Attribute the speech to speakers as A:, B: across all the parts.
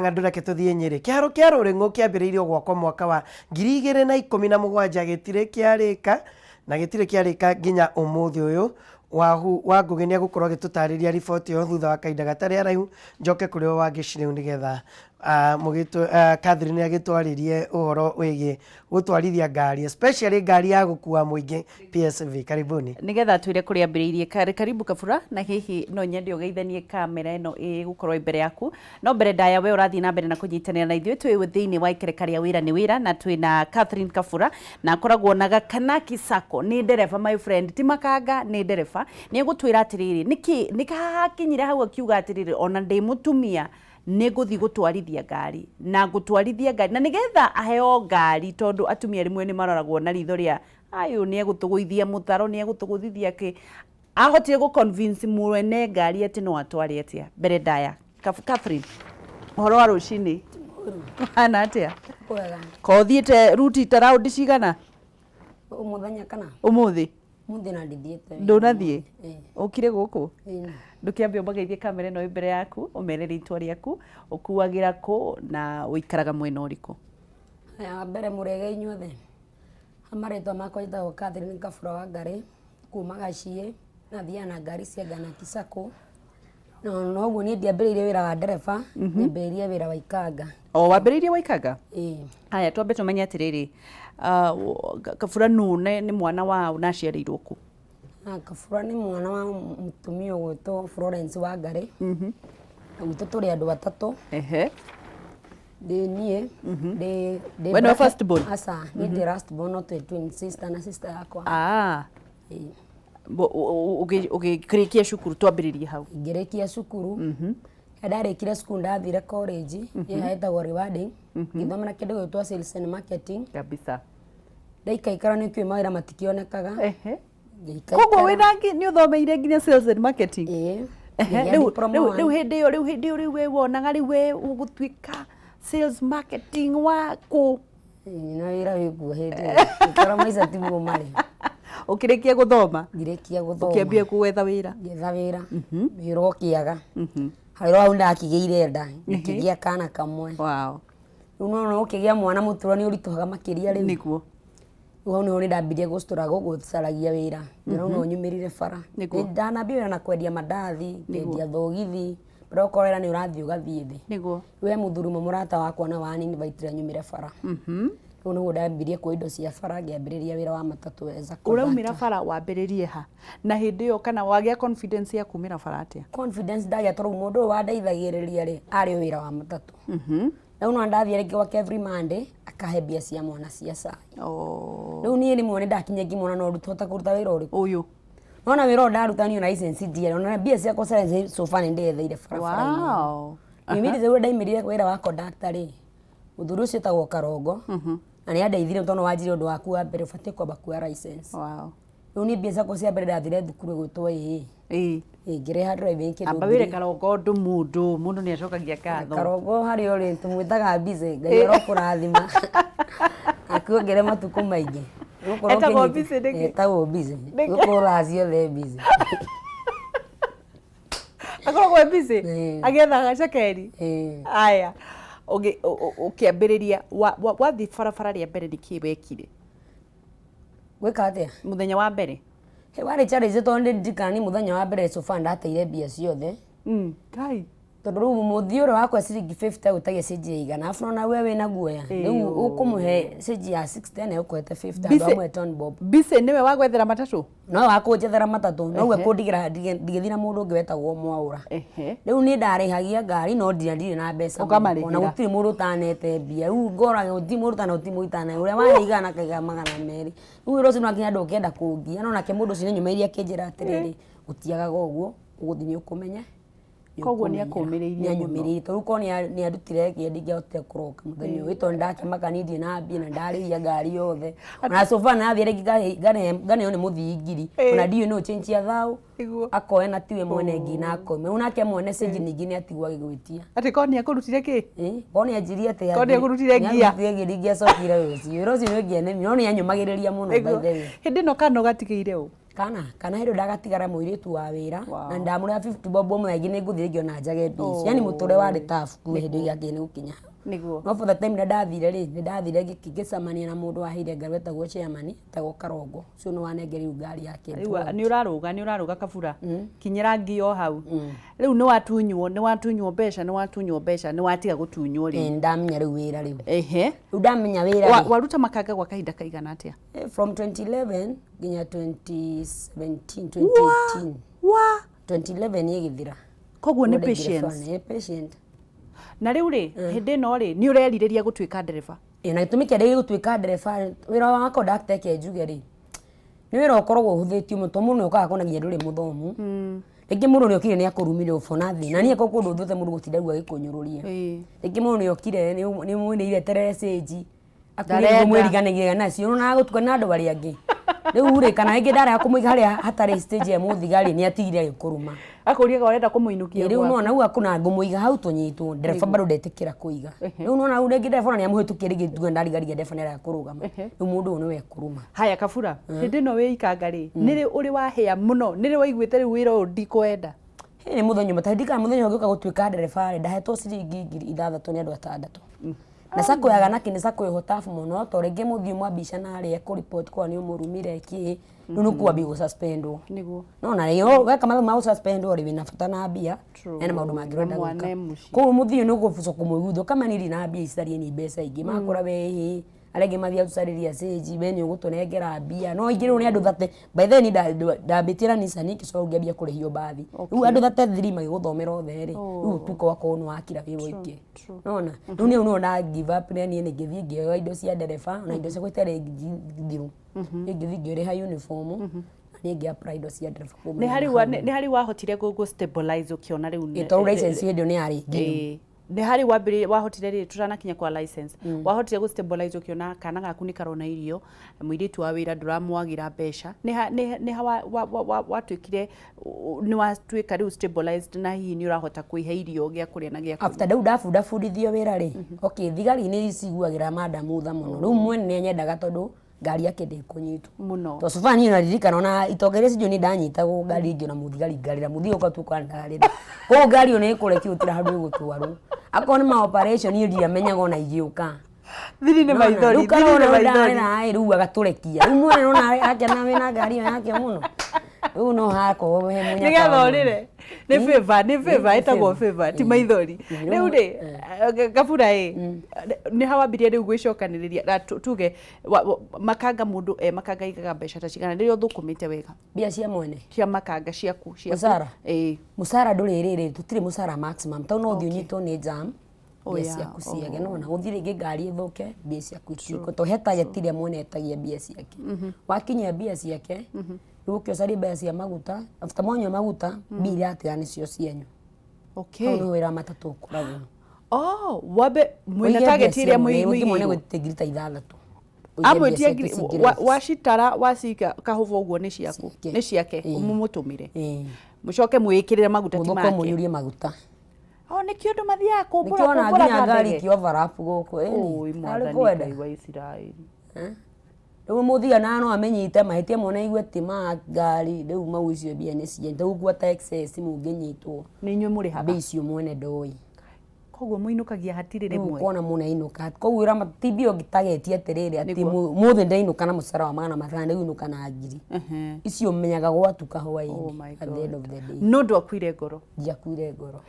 A: Ngandura ketuthie Nyeri kiaro kia Ruringu kiambiriirio gwakwa mwaka wa 2017 gitire kiarika na gitire kiarika nginya umuthi uyu wa ngugenia gukorwo gitutariria riboti yo thutha wa kainda gatari araihu njoke kuri o wangiciriu nigetha mugitu Catherine agitwaririe uhoro wigi gutwarithia ngari especially ngari ya gukua muingi PSV. Karibuni
B: nigetha twire kuri ambiriirie karibu Kabura na hihi no nyende ugeithanie kamera ino gukorwo imbere yaku no mbere ndaya we urathii na mbere na kunyitanira na ithuĩ twi thiini wa ikerekaria Wira ni Wira na twina Catherine Kabura na akoragwo na Ganaki sako ni ndereba my friend ti makanga ni ndereba ni gutwira atiriri niki nikahakinyire hau akiuga atiriri ona ndi mutumia ni guthi gutwarithia ngari na gutwarithia ngari na nigetha aheo ngari tondu atumia rimwe ni maroragwo na ritho ria ayu ni egutuguithia mutaro ni egutuguthithia ki ahotire gu convince mwene ngari ati no atwari atia mbere ndaya Catherine horo wa rucini ana atia ko thiete ruti round cigana
C: umuthenya kana
B: umuthi
C: muthi na ndithiete
B: ndunathie ukire guku ndukiambia umageithie kamera ino imbere yaku umere ritwa riaku ukuagira ku na uikaraga mwena uriku
C: ya mbere murege inyuothe amaretwa makwa itagwo Catherine Kabura wa ngari kuuma gacie na thia na ngari cia Ganaki sako no guo ni ndiambiriirie wira wa ndereba ndiambiriirie wira wa ikanga
B: wambiriirie wa ikanga
C: haya
B: twambe tumenye atiriri Kabura ni mwana wa unaciarirwo ku
C: Kabura ni mwana wa mutumia gwitwo Florence wa ngari gwitũ tũrĩ andũ atatũ niĩ
B: when was first born
C: asa ni last born not twin sister na sister yakwa
B: ukirikia cukuru twambiririe hau
C: ngirikia cukuru ndarikire cukuru ndathire college yahetagwo rewarding ngithomera kindu gwitwo sales and marketing
B: kabisa
C: ndaikaikara nikio mawira matikionekaga
B: koguo winangi ni uthomeire nginya sales and marketing riu hindi iyo riu we wonaga riu we ugutwika sales marketing waku
C: na wira wikuo hindi ikara maica timuo mari
B: ukirikia guthoma
C: ngirikia guthoma
B: ukiambia kuwetha wira
C: ngetha wira wira ukiaga hariro au ndakigeire nda ngigia kana kamwe
B: wow
C: no ukigia mwana muturo ni urituhaga makiria riu
B: niguo
C: uho ni ndambirie gusturaga gucaragia wira no nyumirire bara ndanambia na kwendia mandathi ngendia thogithi brokorera ni urathii ugathii thi
B: niguo
C: we muthurumo murata wakwa na wani ni baitira nyumire bara no no ndambirie kwa indo cia bara ngiambiriria wira wa matatu weza
B: uraumira bara wambiririe ha na hindi yo kana wagia confidence ya kumira bara atia
C: confidence ndagia toru mundu wa ndaithagiriria ri ari wira wa matatu na uno ndathire kwa every Monday akahebia cia mwana cia sai riu nie ni mwone ndakinya ngimona no rutota kuruta wira uri
B: uyu
C: nona wira ndarutani na license dia nona bia cia kosa so fani ndetheire bara
B: wow
C: mimi zewe ndaimirire wira wa conductor ri uthuru cio tagwo Karongo na ni andeithire tono wajire undu waku wa mbere ubatie kwamba kuoya license
B: wow
C: riu ni bia cia kosa mbere ndathire thukuru gwitwo ngireha driving kindu
B: amba wire Karongo mundu ni acokagia katho
C: Karongo hari uri tumwitaga busy ngai arokurathima akuongere matuko maingi
B: etagwo busy ndiki
C: etagwo busy ukora ciothe busy
B: akoragwo busy agetha gacakeri aya ukiambiriria wathi barabara ria mbere nikiwekire
C: gwika atia
B: muthenya wa mbere
C: wari challenge tonde ndikani muthenya wa mbere so far ndateire bia ciothe
B: kai
C: tondu ru muthiuro wakwa ciringi 50 utagie cenji igana afro na we na guoya riu ukumuhe cenji ya 60 na ukwete 50 amwe ton bob
B: bise niwe wagwethera matatu
C: no wakunjethera matatu no we kundigira ndigithina mundu ungi wetagwo mwaura riu ni ndarihagia ngari no ndire na mbeca ona gutiri mundu tanete bia riu ngora gutiri mundu tana gutiri muitana uria waigana kaiga magana meri riu rosi no akinya ndukenda kungia no nake mundu ucio nyumairia kinjira atiriri gutiagaga uguo uguthini ukumenya
B: koguo ni akumiriirie
C: nyumirire to ruko ni arutire ngiendia hote kuroka muthenya uyu to ndake makanidie na mbia na ndariria ngari yothe na sofa na thiere ngane yo ni muthingiri na ndio no change ya thau akoe na tiwe mwene ngina akome unake mwene cenji ningi ni atigwa gigwitia
B: ati ko ni akurutire ki
C: ko ni ajiria te
B: ko ni akurutire ngia
C: ngia sokira ucio rosi no ngiene no ni anyumagiriria muno by the way
B: hindi no kano gatigeire u
C: kana hĩndĩ ndagatigara mũirĩtu wa wĩra na ndamũrĩa 50 bob ũmwe ingĩ nĩ ngũthire ngĩona njage mbeca yani mũtũre warĩ tabu hĩndĩ yake nĩ gũkinya
B: niguo
C: no for the time ndathire ngĩcemania na mũndũ waheire ngari wetagwo chairman etagwo Karongo ũcio nĩ wanengeri ngari yake
B: rĩu nĩ ũrarũga Kabura kinyĩra ngio hau rĩu nĩ watunywo mbeca nĩ watiga gũtunywo rĩu
C: ndamenya rĩu wĩra rĩu
B: rĩu
C: ndamenya wĩra
B: waruta makanga gwa kahinda kaigana atĩa
C: from 2011 nginya 2018 2011 ĩgĩthira koguo
B: nĩ patient na rĩu rĩ hĩndĩ ĩno rĩ nĩ ũrerirĩria gũtuĩka ndereba
C: na gĩtũmi kĩrĩa gĩgũtuĩka ndereba wĩra wa conductor ke njuge rĩ nĩ wĩra ũkoragwo ũhũthĩtio mũno mũno ũkaga kuonagia ndũrĩ mũthomu rĩngĩ mũndũ nĩ okire nĩ akũrumire ũbonathi na niĩ kũndũ ũthũte mũndũ gũtinda gwa gĩkũnyũrũria rĩngĩ mũndũ nĩ okire nĩ mwĩnĩire tereseji akurĩire mwĩriganagĩra nacio na gũtukana andũ arĩa angĩ rĩu rĩ kana rĩngĩ ndara kũmũiga harĩa hatarĩ stage ya mũthigari nĩ atigire gĩkũruma
B: akũria arenda kũmũinũkia
C: rĩu nona rĩu akuna ngũmũiga hau tũnyitwo ndereba bado ndetĩkĩra kũiga rĩu nona rĩu rĩngĩ ndereba nĩ amũhĩtũkia rĩngĩ tuga ndarigaria ndereba nĩ arakũrũgama rĩu mũndũ ũyũ nĩwe kũruma
B: haya Kabura hĩndĩ ĩno wĩikanga rĩ nĩ ũrĩ wahĩa mũno nĩ rĩ waiguĩte rĩu wĩra ũyũ ndikwenda
C: nĩ mũthenya matandika mũthenya ũngĩũka gũtuĩka ndereba rĩ ndahetwo ciringi 6,000 nĩ andũ 6 na sako ya Ganaki nĩ sako ĩhotabu mũno to rĩngĩ mũthiĩ mwambisha narĩ report kwa nĩ ũmũrumire kĩ nĩ kuambi gũsuspendwo niguo no na rĩo weka matho ma gũsuspendwo rĩ wĩna bata na mbia ena maũndũ mangĩrenda gwĩka koguo mũthiĩ nĩ ũgũbuco kũmũigutho kama nĩ na mbia icarie ni mbeca ingĩ makora we arege mathia tucarĩria stage we nĩ ũgũtũnengera mbia no ingĩ rĩu nĩ andũ thate by then ndambĩtĩra Nissan kicogo ngĩambia kũrĩhio bathi rĩu andũ thate 3 magĩgũthomera othe rĩ rĩu tuko wako nĩ wakira wĩra ũingĩ nona rĩu nĩ na give up nĩ niĩ ngĩthiĩ ngĩoya indo cia ndereba na indo cia gwĩtare thiru ngĩthiĩ ngĩrĩha uniform nĩ ngĩapply indo cia ndereba
B: nĩ harĩ wahotire gũ stabilize ũkiona rĩu
C: nĩ to license hĩndĩ nĩ yarĩ nginya
B: nĩ harĩ wambere wahotire rĩ tutanakinya kwa license wahotire gu stabilize ukiona kana gaku ni karona irio muiritu wa wira nduramwagira mbeca ni watuikire ni watuika rĩu stabilized na hihi ni urahota kuihe irio gya kuria na gya
C: after dau ndafundithio wira rĩ okay thigari ni iciguagira madamu tha muno rĩu mwene nĩ nyendaga tondu ngari yake ndĩkũnyitwo
B: muno
C: to sofani na ririkana ona itongeria cio ni ndanyitagwo ngari ingĩ na muthigari ngarira muthio ukatuka ndarĩra ko ngari ona ĩkũreki utira handu gũtwarwo akona ma operation ndio amenyaga ona igĩũka
B: thiri nĩ maithori
C: rĩu agaturekia rĩu mwene ona akena wĩna ngari yake muno rĩu no hako he munya
B: nigetha ũrĩre nĩ favor etagwo favor ti maithori rĩu rĩ Kabura nĩ hawambirie rĩu gwĩcokanĩrĩria tuge makanga mũndũ makanga igaga mbeca ta cigana rĩrĩa ũthũkũmĩte wega
C: mbia cia mwene
B: cia makanga ciaku
C: musara musara ndũrĩ rĩrĩ tutirĩ musara maximum tondũ no ũthiĩ ũnyitwo nĩ jam mbia ciaku ciage nona gũthiĩ rĩngĩ ngari ĩthũke mbia ciaku ituĩko to hetagetirĩa mwene etagia mbia ciake wakinya mbia ciake rĩu cari mbia cia maguta after mwanya maguta mbia atiga nĩcio cienyu
B: okay
C: no wĩra matatũ kũragwo
B: wabe mwene target iria
C: mwene gwĩtigirita 6
B: amwetie wacitara wasika kahuva ũguo nĩ ciake mũmũtũmire mũcoke mwĩkĩrĩre maguta ti make
C: mũyũrie maguta
B: nĩ kĩndũ mathiaga kũmbũra
C: kũmbũra nginya ngari ki overlap gũkũ
B: Mwathani wa Isiraeli
C: rĩu mũthigana no amenyite mahĩtia mona igue tima ngari rĩu mau icio mbia nĩ cia ndau gwata excess mũngĩnyitwo
B: nĩ inyuĩ mũrĩ haba
C: icio mwene ndoi
B: koguo mũinukagia hatirĩ rĩmwe
C: kuona mũna inuka koguo wĩra matibio ngitagetie atĩrĩrĩ atĩ mũthĩ ndainuka na mũcara wa magana matano ndainuka na ngiri icio menyaga gwatuka hwaĩ-inĩ at the end of the day
B: no ndwakuire ngoro
C: ndiakuire ngoro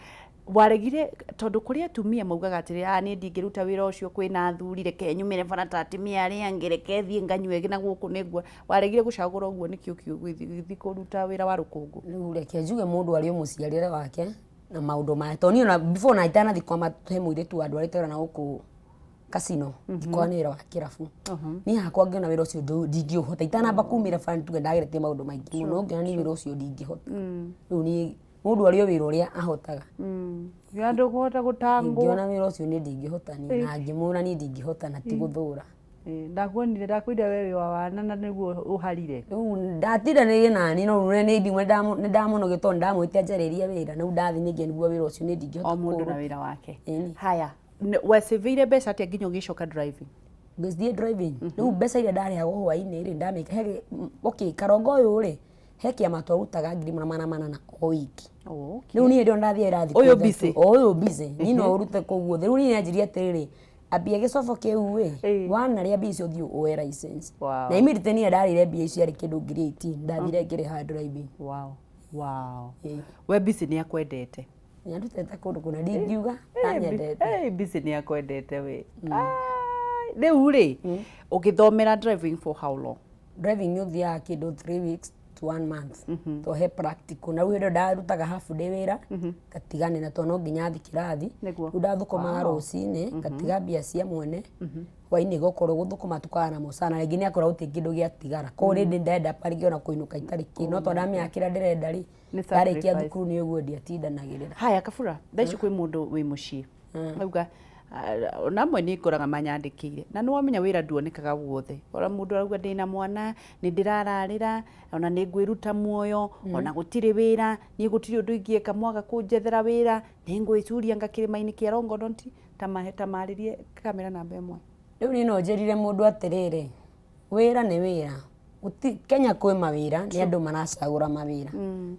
B: waregire tondu kũrĩa atumia maugaga atĩrĩ niĩ ndingĩruta wĩra ũcio kwĩna athuri reke nyumĩre bara ta atumia arĩa angĩ reke thiĩ nganyue na gũkũ nĩguo waregire gũcagũra ũguo nĩkĩo gĩthiĩ kũruta wĩra wa rũkũngũ
C: rĩu reke njuge mũndũ arĩ mũciarĩre wake na maũndũ maya to niĩ ona before na itanathi kwa he mũirĩtu wa andũ arĩa na gũkũ casino ngĩkorwo nĩ wĩra wa kĩrabu niĩ hakwa ngĩona wĩra ũcio ndingĩũhota itanamba kumĩra bani tuge ndageretie maũndũ maingĩ mũno ngĩona niĩ wĩra ũcio ndingĩhota rĩu niĩ mũndũ arĩ wĩra ũrĩa ahotaga
B: andũ kũhota gũtangwo
C: ngĩona wĩra ũcio nĩ ndingĩhota na ngĩmũra niĩ ndingĩhota na ti gũthũra
B: ndakuonire ndakwĩra we wa wana na nĩguo ũharire
C: rĩu ndatiranĩire nani no rũre nĩ ndimwe nĩ ndamũnoge tondũ ndamwĩte anjarĩrie wĩra na ndathiĩ ningĩ nĩguo wĩra ũcio nĩ ndingĩhota
B: o mũndũ na wĩra wake haya wecĩvĩire mbeca atĩa nginya ũgĩcoka driving
C: ngĩthiĩ driving rĩu mbeca iria ndarĩhagwo hwaĩ-inĩ rĩ ndamĩka okay Karongo ũyũ rĩ he kĩama twarutaga 4,800 o wiki
B: okay
C: rĩu niĩ ndio ndathie irathi
B: ũyũ busy
C: ũyũ busy niĩ no ũrute kũguo rĩu niĩ nyanjirie atĩrĩrĩ ambia gĩcobo kĩu wanarĩa mbia icio thiĩ woe license na immediately niĩ ndarĩire mbia icio arĩ kĩndũ 18 ndathire ngĩrĩha driving
B: we busy nĩ akwendete
C: nyandutete kũndũ kuna ndingiuga ndanyendete
B: busy nĩ akwendete we rĩu rĩ ũgĩthomera driving for how long
C: driving ũthiaga kĩndũ 3 weeks to 1 month to he practical na rĩu hĩndĩ ndarutaga half day wĩra ngatigane na to no nginya thiĩ kĩrathi rĩu ndathukumaga rũcinĩ ngatiga mbia cia mwene hwainĩ gũkorwo gũthukuma tukaga na mũcana rĩngĩ nĩ akorwo gũtirĩ kĩndũ gĩatigara koguo rĩndĩ ndenda parigi ona kũinũka itarĩ kĩ no to ndamenya kĩrĩa ndĩrenda rĩ ndarĩkia thukuru nĩ ũguo ndiatindanagĩrĩra
B: haya Kabura thaa ici kwĩ mũndũ wĩ mũciĩ auga namwe nĩ ngoraga manyandĩkĩire na nĩ wamenya wĩra nduonekaga guothe ora mũndũ arauga ndĩna mwana nĩ ndĩrararĩra ona nĩ ngwĩruta muoyo ona gũtirĩ wĩra niĩ gũtirĩ ũndũ ingĩeka mwaga kũnjethera wĩra nĩ ngwĩcuria ngakĩrĩma-inĩ kĩa Rongonoti ta marĩrie kamera namba ĩmwe
C: rĩu niĩ no njerire mũndũ atĩrĩrĩ wĩra nĩ wĩra Kenya kwĩ mawĩra nĩ andũ maracagũra mawĩra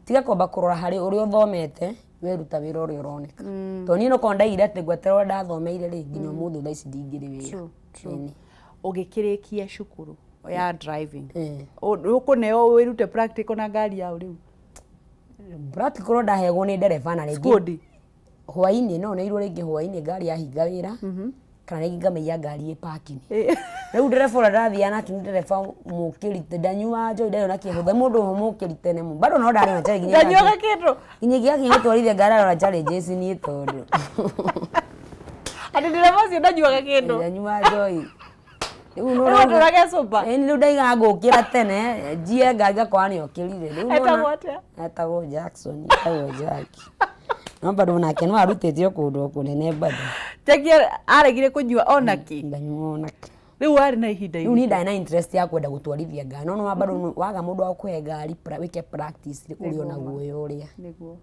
C: tiga kwamba kũrora harĩ ũrĩa ũthomete weruta wĩra ũrĩa ũroneka to niĩ no korwo ndaigire atĩ ngweterera ndathomeire rĩ nginya ũmũthĩ thaa ici ndingĩrĩ wĩra
B: ũgĩkĩrĩkia cukuru ya driving ũkũneo wĩrute practical na ngari yaũ rĩu
C: practical ndahegwo nĩ ndereba na rĩngĩ hwainĩ no nĩ irwo rĩngĩ hwainĩ ngari yahinga wĩra kana rĩngĩ ngamenya ngari ĩ parking rĩu ndereba ũrĩa ndathiaga nake nĩ ndereba mũkĩrite ndanyua njohi ndarĩ na kĩhũtha mũndũ ũmwe mũkĩrite nĩ bado no ndarĩ na challenge
B: ndanyuaga kĩndũ
C: nginya gĩatwarithia ngari arora challenges niĩ tondũ
B: atĩ ndereba ũcio ndanyuaga kĩndũ
C: ndanyua njohi
B: rĩu no ndũrage soba
C: rĩu ndaiga ngũkĩra tene njie ngari gakorwo nĩ okĩrire rĩu
B: etagwo atĩa
C: etagwo Jackson etagwo Jackie no bado nake no arutĩte kũndũ kũnene bado
B: Jackie aregire kũnyua onaki
C: ndanyua onaki
B: rĩu arĩ na ihinda
C: rĩu nĩ ndarĩ na interest ya kwenda gũtwarithia ngari no bado waga mũndũ wa kũhe ngari wĩke practice ũrĩ ona guoyo ũrĩa nĩguo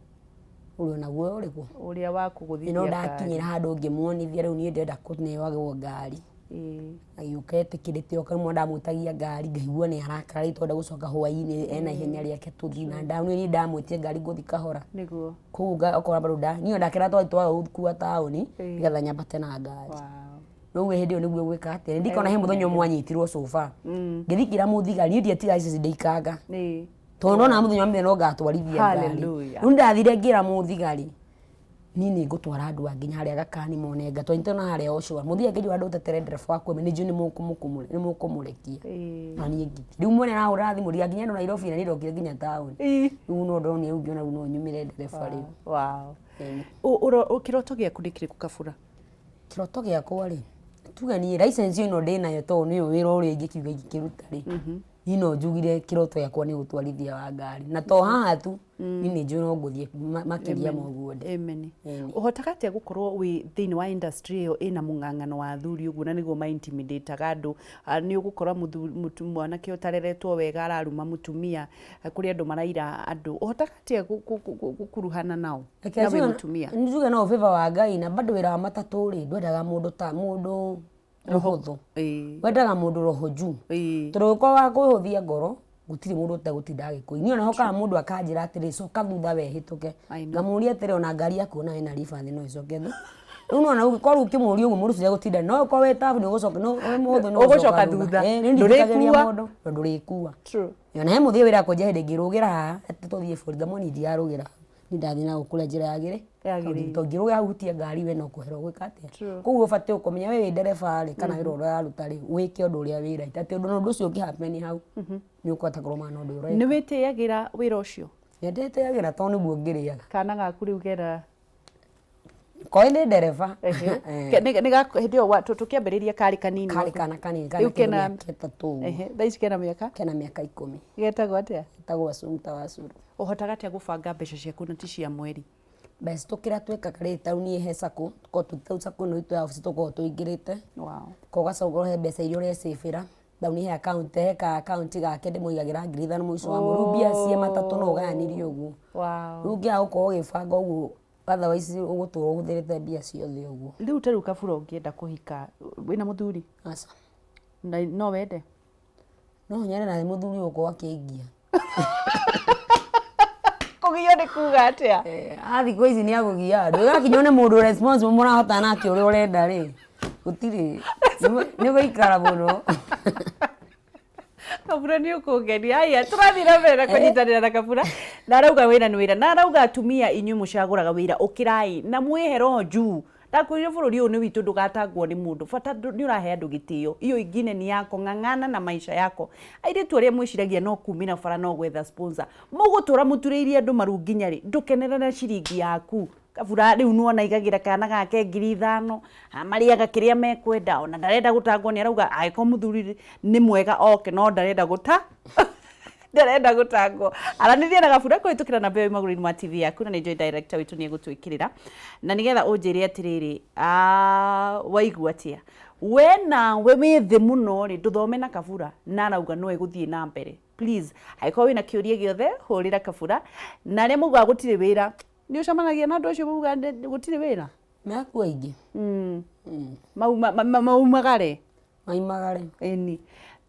C: ũrĩ ona guoyo ũrĩguo
B: ũrĩa wa kũgũthithia
C: ngari no ndakinyĩra handũ ngĩmuonithia rĩu niĩ ndenda kũneagwo ngari agĩũka etĩkĩrĩte oka rĩmwe ndamwĩtagia ngari ngaigua nĩ arakara rĩ tondũ gũcoka hwainĩ ena ihenya rĩake tũthiĩ na niĩ ndamwĩtie ngari ngũthi kahora nĩguo koguo okorwo bado niĩ ndakĩra twaga gũkua taũni nĩgetha nyambate na ngari rĩu hĩndĩ ĩyo nĩguo gwĩka atĩ ndikona he mũthenya ũmwe anyitirwo sofa ngĩthikĩra mũthigari niĩ ndiatiga ici ndĩikanga tondũ na mũthenya wa no ngatwarithia ngari rĩu ndathire ngĩra mũthigari niĩ nĩ ngũtwara andũ angĩ nginya harĩa gakani mone ngatwanyita na harĩa ũcũa mũthia ngĩjua andũ tetere ndereba wakwa nĩ njũ nĩ mũkũmũrekia na niĩ ngiti rĩu mwene arahũra thimũ ria nginya andũ Nairobi na nĩ ndokire nginya taũni rĩu no ndonire ũngĩ ona no nyumire ndereba rĩu
B: kĩroto gĩaku nĩ kĩrĩkũ Kabura
C: kĩroto gĩakwa rĩ tuge niĩ license ĩno ndĩnayo tondũ nĩyo wĩra ũrĩa ingĩkiuga ingĩkĩruta rĩ niĩ no njugire kĩroto gĩakwa nĩ gũtwarithia wa ngari na to haha tu niĩ nĩ njũĩ no ngũthiĩ makĩria ma ũguo ndĩ
B: ũhotaga atĩa gũkorwo wĩ thĩinĩ wa industry ĩyo ĩna mũng'ang'ano wa athuri ũguo na nĩguo ma-intimidate-aga andũ nĩ ũgũkora mwanake ũtareretwo wega araruma mũtumia kũrĩ andũ maraira andũ ũhotaga atĩa gũkuruhana nao na wĩ mũtumia
C: nĩ njuge no favor wa Ngai na bado wĩra wa matatũ rĩ ndwendaga mũndũ ta mũndũ rohotho wendaga mũndũ roho juu tondũ ũkorwo wa kũhũthia ngoro gũtirĩ mũndũ ũtegũtinda agĩkũi niĩ ona hokaga mũndũ akanjĩra atĩrĩ coka thutha wehĩtũke ngamũria atĩrĩ ona ngari yaku ona ĩna ribathi no ĩcoke rĩu no ũkorwo ũkĩmũria ũguo mũndũ ũcio egũtinda no ũkorwo wĩ tabu nĩ ũgũcoka thutha ndũrĩkua ndũrĩkua ona he mũthia wĩra kwenja hĩndĩ ngĩrũgĩra haha atĩ tũthiĩ bũrũri ngamoni ndiarũgĩra nĩ ndathiĩ na gũkũrĩa njĩra yagĩrĩ tondũ ngĩrũgĩra hutia ngari we no kũherwo gwĩka atĩa koguo ũbatiĩ ũkũmenya we wĩ ndereba rĩ kana wĩra ũrĩa ũraruta rĩ wĩke ũndũ ũrĩa wĩra atĩ ũndũ ũcio ũkĩhapeni hau nĩ ũkũhota kũrũma na ũndũ ũrĩa
B: nĩ wĩtĩagĩra wĩra ũcio
C: nĩndĩtĩagĩra tondũ nĩguo ngĩrĩaga
B: kana gaku rĩu gera
C: koĩ nĩ ndereba
B: hĩndĩ ĩyo tũkĩambĩrĩria karĩ kanini
C: kana kanini kana
B: thaa ici kena mĩaka
C: 10
B: getagwo atĩa
C: getagwo Assumpta Wasuru
B: ũhotaga atĩa gũbanga mbeca ciaku na ti cia mweri
C: mbeca tũkĩra twĩkaga rĩ taũni ĩhe sacco tũkorwo sacco ĩno itũ ya obici tũkorwo tũingĩrĩte kogacoka he mbeca iria ũrecĩbĩra taũni he akaunti gake ndĩmũigagĩra 5,000 mũico wa mweri mbia cia matatũ no ũgayanirie ũguo rĩu ngĩaga gũkorwo ũgĩbanga ũguo otherwise ũgũtũra ũhũthĩrĩte mbia ciothe ũguo
B: rĩu tarĩu Kabura ũngĩenda kũhika wĩna mũthuri
C: aca
B: no wende
C: no nyare na mũthuri ũkorwo akĩingia
B: Kũgio nĩ kuga atĩa?
C: Thikũ ici nĩ agũgia andũ. Gakinywo nĩ mũndũ responsible mũrahota nake ũrĩa ũrenda rĩ. Gũtirĩ. Nĩ gũikara mũno.
B: Kabura nĩ ũkũngenia. Haya, tũrathiĩ na mbere na kũnyitanĩra na Kabura. Na arauga wĩra nĩ wĩra. Na arauga atumia inyuĩ mũcagũraga wĩra ũkĩrai na mwĩhe roho njuu. Ndakwĩrire bũrũri ũyũ nĩ witũ ndũgatangwo nĩ mũndũ. Bata nĩ ũrahe andũ gĩtĩo. Iyo ingine ni yako, ng'ang'ana na maisha yako. Airĩtu arĩa mwĩciragia no kumĩra bara no gwetha sponsor. Mũgũtũra mũturĩirie andũ maru nginya rĩ. Ndũkenere na ciringi yaku. Kabura rĩu nuona igagira kana gake 5,000 marĩaga kĩrĩa mekwenda ona ndarenda gũtangwo nĩ arauga aĩko mũthuri nĩ mwega oke no ndarenda gũtangwo aranĩria na Kabura kũhĩtũkĩra namba ĩyo magũrũ-inĩ ma TV yaku na nĩ Joy director witũ nĩ egũtwĩkĩrĩra na nĩgetha ũnjĩre atĩrĩrĩ waigua atĩa we nawe wĩ thĩ mũno rĩ ndũthome na Kabura na arauga no egũthiĩ na mbere please aĩko wĩna kĩũria gĩothe hũrĩra Kabura na arĩa mauga gũtirĩ wĩra nĩ ũcamanagia na andũ acio mauga gũtirĩ wĩra
C: Mĩaku aingĩ.
B: Maumagare.
C: Maumagare.
B: Ĩni.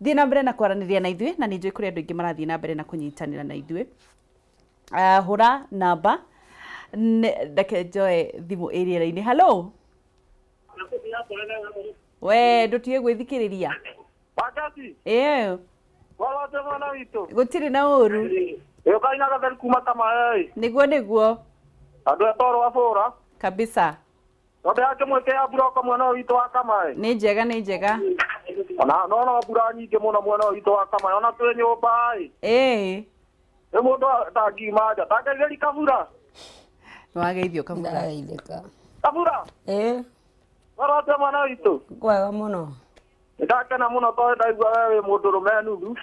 B: Thiĩ na mbere na kwaranĩria na ithuĩ na nĩ njũĩ kũrĩ andũ aingĩ marathiĩ na mbere na kũnyitanĩra na ithuĩ. Hũra namba ndeke njoe thimũ ĩrĩera-inĩ. Hello. We ndũtige gwĩthikĩrĩria.
D: Wakati. Walote mwana witũ.
B: Gũtirĩ na ũru.
D: Kaina gatheri kuma kama
B: nĩguo.
D: Andũ etoro afora.
B: Kabisa.
D: Nonde yake mweke ya buroka mwana witũ wa kama
B: Nĩ njega.
D: No bura nyingĩ mũno mwana witũ wa kama ona twĩ nyũmba
B: Nĩ
D: mũndũ tangimaja tangeithĩri Kabura.
B: Nĩwageithio Kabura.
C: Ndageithĩka.
D: Kabura. Walote mwana witũ.
C: Kwega mũno.
D: Ndakena mũno tondũ ndaigua wewe mũndũrũme nuthu.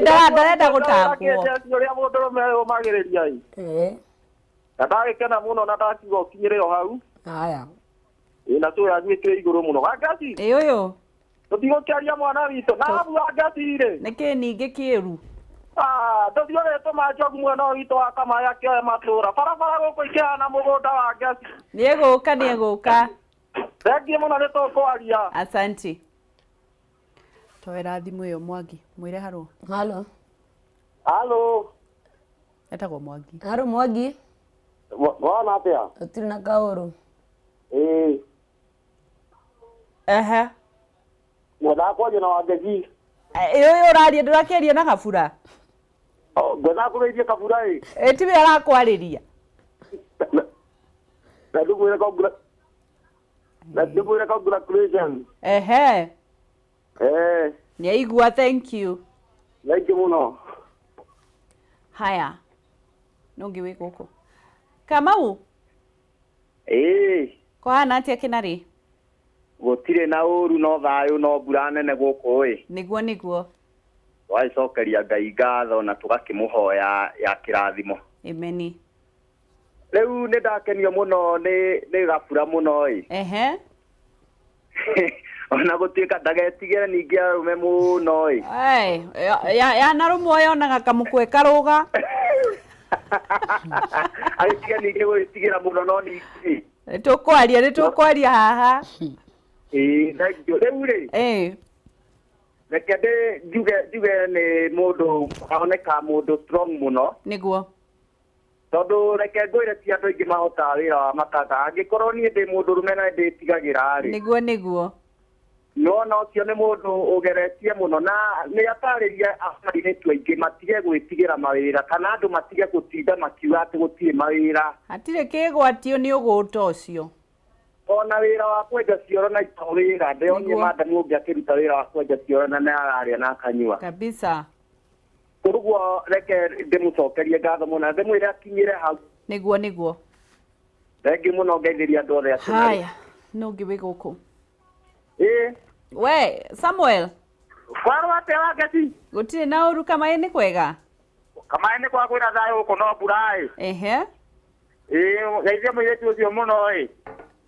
B: Ndarenda gũtangwo.
D: Ũrĩa mũndũrũme ũmagĩrĩria ndagĩkena mũno na ndakiuga ũkinyĩre o hau.
C: Haya.
D: Na tũ yanyuĩkire igũrũ mũno. Wangati.
B: Ũyũ.
D: Tũtigũkĩaria mwana witũ. Na abu Wangati rĩ.
B: Nĩkĩ ningĩ kĩeru.
D: Tũthiũrĩ tũmanjogu mwena witũ wa kama ya kĩoe matũra. Barabara gũkũ ikĩhana mũgũnda wa Wangati.
B: Nĩegũka.
D: Thengiĩ mũno nĩ tũkwaria.
B: Asante. Toera thimũ ĩyo Mwangi. Mwĩre harũ.
D: Halo.
B: Etagwo Mwangi.
C: Harũ Mwangi.
D: Wana atĩa?
C: Ũtirĩ na kaũru.
D: Mwendaga kwaria na Wangeci.
B: Ũyũ ũraria ndũrakĩaria na Kabura.
D: Ngwendaga kũgeithia Kabura
B: tiwe arakwarĩria.
D: Na ndĩmwĩre congratulations.
B: Nĩaigua thank you.
D: Thank you mũno.
B: Haya. Nũngĩ wĩ gũkũ. Kamau. Kũhana atĩa kĩnarĩ?
D: Gũtirĩ na ũru no thayũ no mbura nene gũkũ
B: Nĩguo.
D: Twacokeria Ngai ngatho na tũgakĩmũhoya ya kĩrathimo.
B: Ameni.
D: Rĩu nĩ ndakenio mũno nĩ Kabura mũno ona gũtuĩka ndagetigĩre ningĩ arũme mũno
B: yanarũmwo yonaga kamũkwe karũga.
D: Agĩtiga ningĩ gwĩtigĩra mũno no ningĩ.
B: Nĩtũkwaria haha.
D: Rĩu rĩ. Reke njuge nĩ mũndũ aoneka mũndũ strong mũno.
B: Nĩguo.
D: Tondũ reke ngwĩre ti andũ aingĩ mahotaga wĩra wa makanga. Angĩkorwo niĩ ndĩ mũndũrũme na ndĩtigagĩra rĩ.
B: Nĩguo.
D: No ũcio nĩ mũndũ ũgeretie mũno na nĩ atarĩria airĩtu aingĩ matige gwĩtigĩra mawĩra kana andũ matige gũtinda makiuga atĩ gũtirĩ mawĩra.
B: Hatirĩ kĩgwatio nĩ ũgũta ũcio.
D: Ona wĩra wa kwenja cioro na ito wĩra ndĩonire madamu ũngĩ akĩruta wĩra wa kwenja cioro na nĩararĩa na akanyua.
B: Kabisa.
D: Koguo reke ndĩmũcokerie ngatho mũno ndĩmwĩre akinyĩre hau.
B: Nĩguo.
D: Thengiũ mũno ngeithĩria andũ othe acio.
B: Haya. Nũngĩ wĩ gũkũ. We, Samuel.
D: Warũ atĩa Wangeci?
B: Gũtirĩ na ũru Kamaĩ nĩ kwega?
D: Kamaĩ nĩ kwa kwĩna thayũ gũkũ no mbura geithia mũirĩtu ũcio mũno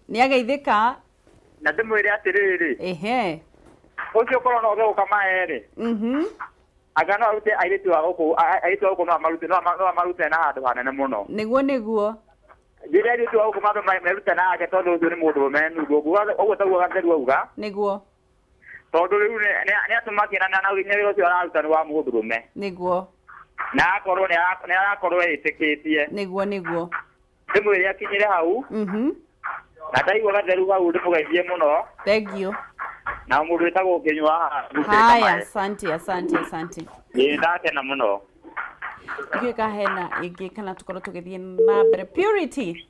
B: Nĩageithĩka.
D: Na ndĩmwĩre atĩrĩrĩ. Ũcio ũkorwo no ũgĩgũka Kamaĩ anga no arute airĩtu wa gũkũ no amarute na handũ hanene mũno.
B: Nĩguo.
D: Njĩra airĩtu wa gũkũ merute nake tondũ ũcio nĩ mũndũ ũmenu ũguo taguo Gatheru auga.
B: Nĩguo.
D: tondu riu ni atumakira na wira ucio araruta ni wa mundurume
B: niguo
D: na akorwo ni arakorwo itikitie
B: niguo
D: ndimwire akinyire hau na ndaigua gatheru hau ndimugeithie muno
B: thank you
D: na mundu witagwo nginywa
B: haya asante
D: ndakena muno
B: ngika hena ingi kana tukorwo tugithie na mbere Purity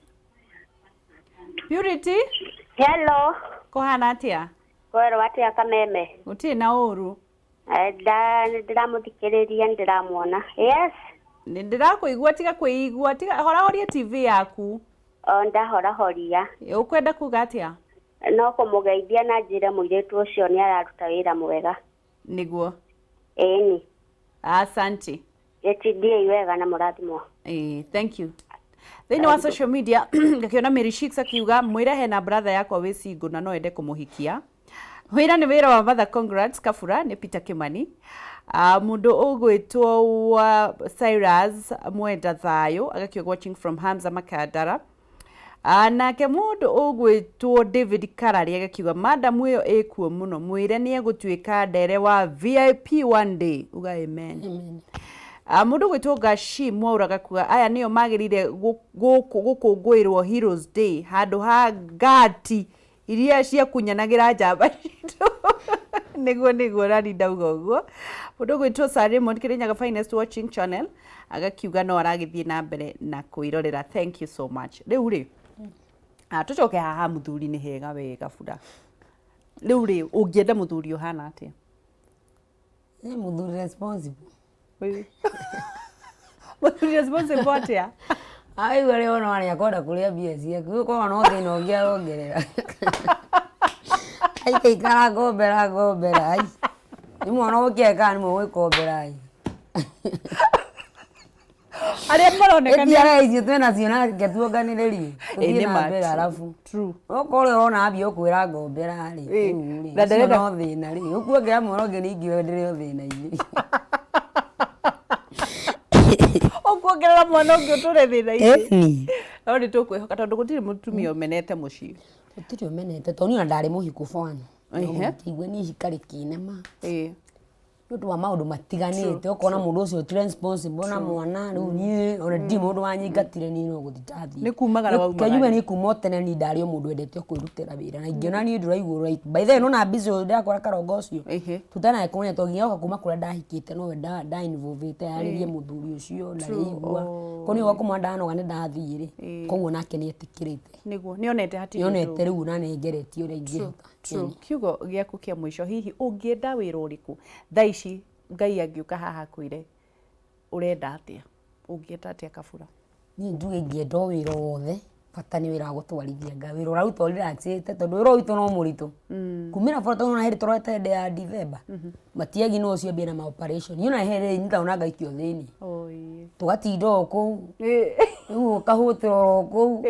E: Hello.
B: Kohana atia?
E: Kwero atia kameme.
B: Uti na uru.
E: Ndiramuthikiriria ndiramuona. Yes.
B: Ndirakuigua tiga kuigua tiga horahoria TV yaku.
E: Ndahorahoria.
B: Ukwenda kuga atia?
E: No kumugeithia na njira muiretu ucio ni araruta wira mwega.
B: Niguo.
E: Eni.
B: Asante.
E: Etidie wega na murathimo.
B: Thank you. Thini wa social media ngakiona Mary Shix akiuga mwira hena brother yakwa we single na no ende kumuhikia. Wira ni wira wa mother, congrats Kabura ni Peter Kimani. Mundu ugwitwo wa Cyrus mwenda thayo agakiuga watching from Hamza Makadara. Nake mundu ugwitwo David Karari agakiuga madam uyo ekuo muno mwire ni egutwika ndere wa VIP one day. Uga amen. Mundu gwitwo Gashi mwauraga kuga aya niyo magirire gukungwirwo Heroes Day handu ha ngati iria cia kunyanagira njamba citu niguo rani ndauga uguo. Mundu gwitwo Sarimon Kirinyaga Finest watching channel agakiuga no aragithie na mbere na kuirorera. Thank you so much. Riu ri tucoke haha muthuri ni hega wega Bura. Riu ri ungienda muthuri uhana atia?
C: Muthuri responsible.
B: Muthuri responsible atia?
C: Ai wale ona wale akoda kulia biasi yako ko no thina ongerera. Ai keikara gombera ai. Ni mwana ukieka ni mwe kombera ai.
B: Aria maroneka
C: ni ara icio twena ciona getuonganiriri.
B: Ni
C: mbera alafu.
B: True.
C: Okore ona abi okwira gombera ri.
B: Na ndereba
C: no thina ri. Ukuongera mwana ungi ni ingwe ndire thina ini.
B: Okuongerera mwana ungi uture thina ini. No ni tukwihoka tondu gutiri mutumia umenete mucii.
C: Gutiri umenete tondu na ndari muhiku fwana. Igwe ni hikari kinema. Ndu wa maundu matiganite ukona mundu ucio responsible na mwana riu ni ona ndi mundu wanyingatire ni no guthitathi
B: ni kumagara wa umagara
C: kenyume ni kumotene ni ndari mundu endete kwirutira wira na ingiona ni ndiraiguru right by the no na busy ndakora karongo ucio tutana ekunya togiyoka kuma kura ndahikite no da involve aririe muthuri ucio na igua koni wako mwanda no gane ndathire koguo nake ni etikirite
B: niguo nionete hati
C: nionete riu na nengeretie uri ingihota
B: kiugo giaku kia mwisho hihi ungienda wira uriku thaici ngai angiuka haha kwire urenda atia ungienda atia Kabura?
C: Ni nduge ngienda wira wothe bata ni wira gutwarithia nga wira uraruta relaxete tondu wira witu no muritu kumira bata no heri torete de ya December matiagi no cio bina ma operation yuna here ni tauna gaikio thini tugatindo ku kahutiro ku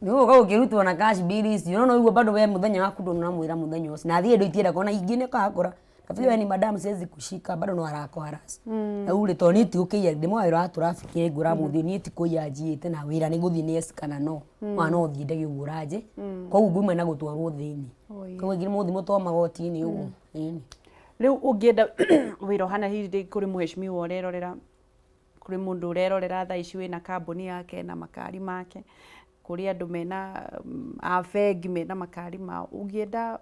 C: nigo gukirutwo na cash bills no igua bado we muthenya waku ndo na mwira muthenya ucio na thie ndo itienda kona ingine kakura kabla ni madam siwezi kushika bado no arako haras na ule toniti ukiya ndimo wira traffic ngura muthi ni tikuya jiite na wira ni guthi ni eskana no mwana uthi ndegi uraje kwa ugu mena gutwarwo thini kwa ngiri muthi mutwa magoti ni ugu
B: riu ungienda wira hana hindi kuri muheshimiwa urerorera kuri mundu urerorera thaici wina kambuni yake na makari make kuri andu mena afegi mena makari ma ungienda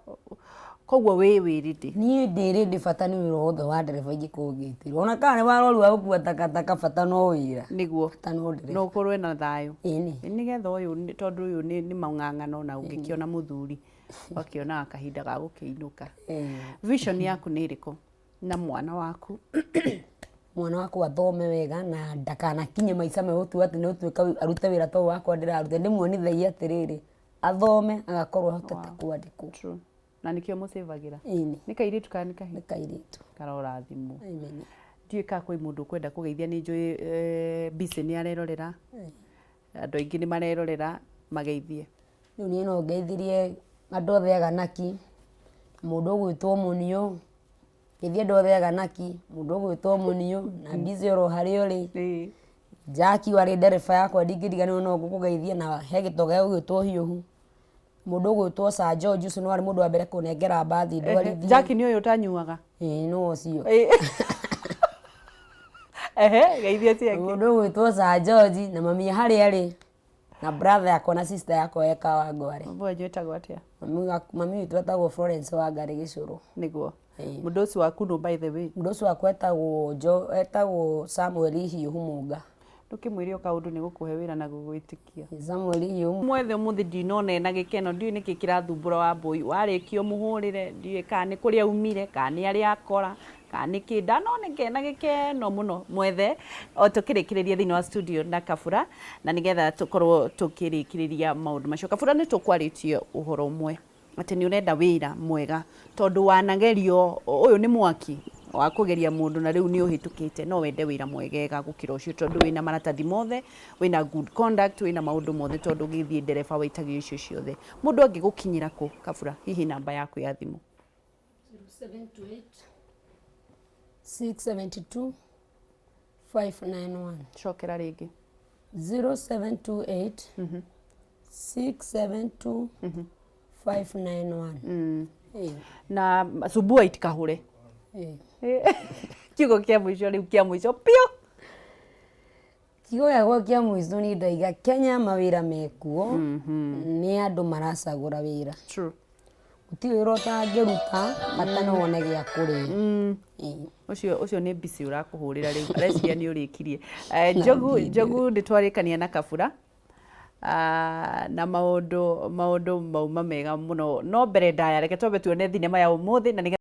B: koguo we wiriti
C: ni ndiri ndi bata ni wira wothe wa ndereba ingikugitirwo ona kana warori wa gukua takataka bata no wira
B: niguo
C: bata no ndereba
B: no korwe na thayo
C: ni
B: getha uyu tondu uyu ni maung'ang'ano na ungikiona muthuri wakiona akahinda ga gukiinuka vision yaku ni iriku na mwana waku?
C: Mwana wako athome wega na ndakana kinye maica megutu ati no twika arute wira to wakwa ndiraruta ndimuonithagia atiriri athome agakorwo hotete kwandikwo.
B: True. Na nikio musevagira
C: ni
B: kairitu kana kahi
C: ni kairitu
B: karora thimu.
C: Amen.
B: Ndiye ka kwi mundu kwenda kugeithia ni njui busy ni arerorera andu aingi ni marerorera mageithie
C: riu ni no ngeithirie andu othe a Ganaki mundu gwitwo munio geithie andu othe a Ganaki mundu gwitwo munio na busy ro hari uri Jaki wari ndereba yakwa ndingiriganirwo no gukugeithia na he gitoga gwitwo hiuhu Mundu gwitwo Sir George ucio no ari mundu wa mbere kunengera bathi ndwarithia.
B: Jackie ni uyu utanyuaga.
C: No ucio.
B: Geithia ciake.
C: Mundu gwitwo Sir George na mami hari ari. Na brother yako na sister yako eka wa ngware.
B: Mbwa njwetagwo atia?
C: Mami witu etagwo Florence wa ngari gicuru.
B: Niguo. Mundu ucio waku no by the way.
C: Mundu ucio waku etagwo Samuel Hiu Munga.
B: Ndukimwire kaundu ni gukuhe wira na gugwitikia.
C: Samuel Hiu
B: mwethe muthi ndinone na gikeno ndiu niki kirathumbura wa mbui warikio muhurire ndiu ka ni kuria umire ka ni ari akora ka ni kindanoneke na gikeno muno mwethe o tukirikiriria thini wa studio na Kabura na nigetha tukorwo tukirikiriria maundu macio. Kabura ni tukwaritie uhoro umwe ati ni urenda wira mwega tondu wanagerio uyu ni mwaki wa kugeria mundu na riu ni uhitukite no wende wira mwegega gukira ucio tondu wina maratathi mothe wina good conduct wina maundu mothe tondu githie ndereba waitagio icio ciothe mundu angigukinyira ku Kabura hihi namba yaku ya thimu
C: 0728 672 591
B: cokera ringi
C: 0728 672 591
B: na subua itikahure kiugo kia mwisho riu kia mwisho pio
C: kiugo gwa kia mwisho ni ndaiga Kenya mawira mekuo ni andu maracagura wira
B: true
C: uti wira utangiruta matano wone gia kuria
B: ucio ni busy urakuhurira riu areciria ni urikirie jogu nditwarikania na Kabura na maundu mauma mega muno no mbere ndaya reke twambe tuone thinema ya umuthi na